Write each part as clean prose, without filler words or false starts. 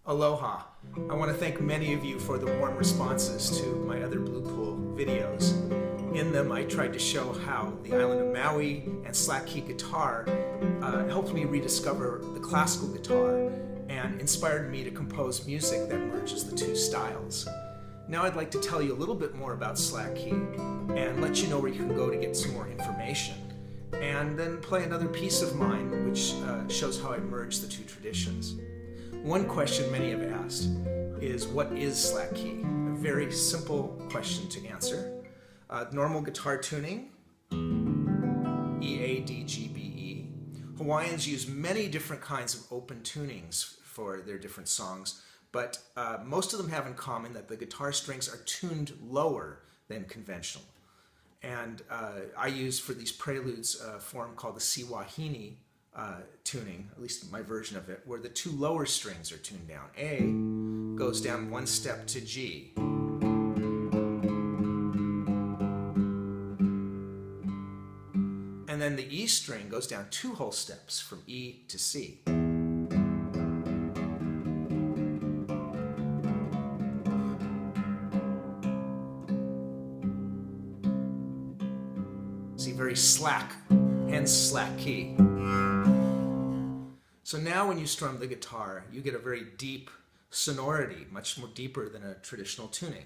Aloha. I want to thank many of you for the warm responses to my other Blue Pool videos. In them, I tried to show how the island of Maui and slack key guitar helped me rediscover the classical guitar and inspired me to compose music that merges the two styles. Now I'd like to tell you a little bit more about slack key and let you know where you can go to get some more information, and then play another piece of mine which shows how I merge the two traditions. One question many have asked is, what is slack key? A very simple question to answer. Normal guitar tuning, E, A, D, G, B, E. Hawaiians use many different kinds of open tunings for their different songs, but most of them have in common that the guitar strings are tuned lower than conventional. And I use for these preludes a form called the Siwahini tuning, at least my version of it, where the two lower strings are tuned down. A goes down one step to G. And then the E string goes down two whole steps from E to C. See, very slack, hence slack key. So now when you strum the guitar, you get a very deep sonority, much more deeper than a traditional tuning.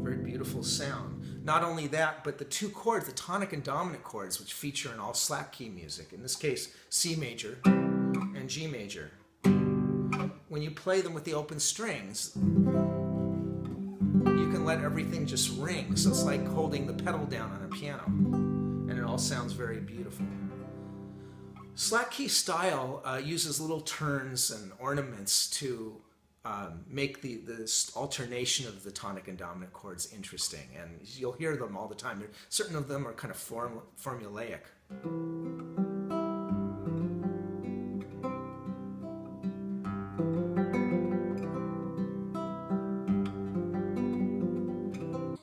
Very beautiful sound. Not only that, but the two chords, the tonic and dominant chords, which feature in all slack key music, in this case C major and G major. When you play them with the open strings, you can let everything just ring. So it's like holding the pedal down on a piano, and it all sounds very beautiful. Slack key style uses little turns and ornaments to make the alternation of the tonic and dominant chords interesting, and you'll hear them all the time. Certain of them are kind of formulaic.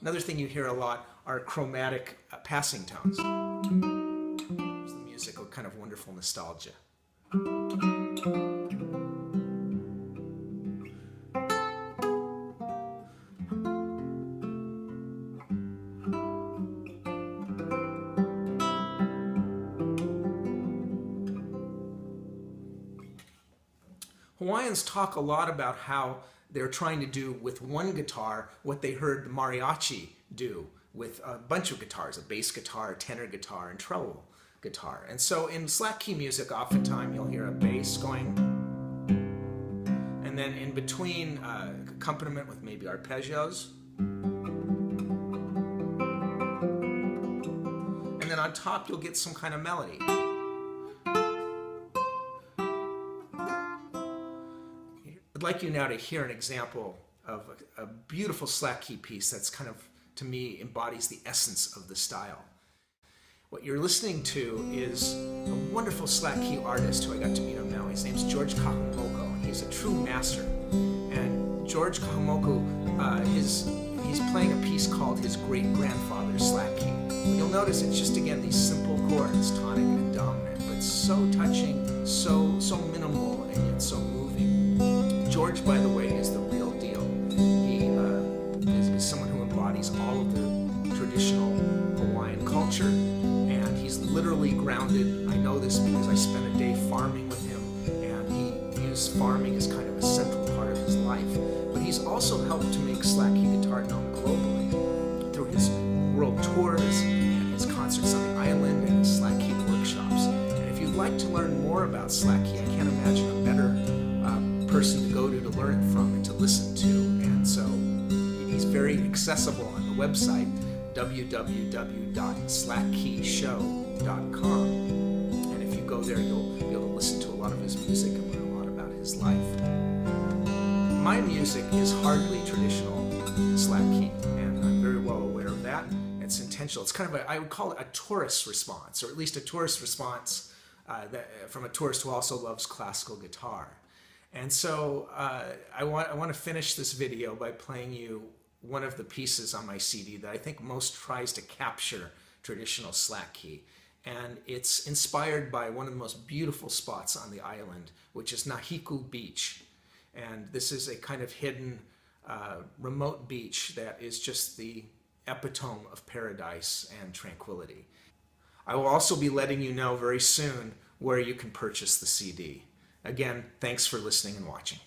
Another thing you hear a lot are chromatic passing tones. It's the music of kind of wonderful nostalgia. Hawaiians talk a lot about how they're trying to do with one guitar what they heard the mariachi do with a bunch of guitars, a bass guitar, a tenor guitar, and treble guitar. And so in slack key music, oftentimes you'll hear a bass going, and then in between accompaniment with maybe arpeggios, and then on top you'll get some kind of melody. I'd like you now to hear an example of a beautiful slack key piece that's kind of, to me, embodies the essence of the style. What you're listening to is a wonderful slack key artist who I got to meet on Maui. His name's George Kahumoko, and he's a true master. And George Kahumoko, he's playing a piece called his great-grandfather's slack key. And you'll notice it's just, again, these simple chords, tonic and dominant, but so touching, so minimal, and yet so moving. George, by the way, is the real deal. He is someone who embodies all of the traditional Hawaiian culture, and he's literally grounded. I know this because I spent a day farming with him, and he views farming as kind of a central part of his life. But he's also helped to make slack key guitar known globally through his world tours and his concerts on the island and his slack key workshops. And if you'd like to learn more about slack key, I can't imagine a better person to go to learn it from and to listen to. And so he's very accessible on the website www.slackkeyshow.com, and if you go there you'll be able to listen to a lot of his music and learn a lot about his life. My music is hardly traditional slack key, and I'm very well aware of that. It's intentional. It's kind of I would call it a tourist response, or at least a tourist response from a tourist who also loves classical guitar. And so I want to finish this video by playing you one of the pieces on my CD that I think most tries to capture traditional slack key. and it's inspired by one of the most beautiful spots on the island, which is Nahiku Beach. And this is a kind of hidden, remote beach that is just the epitome of paradise and tranquility. I will also be letting you know very soon where you can purchase the CD. Again, thanks for listening and watching.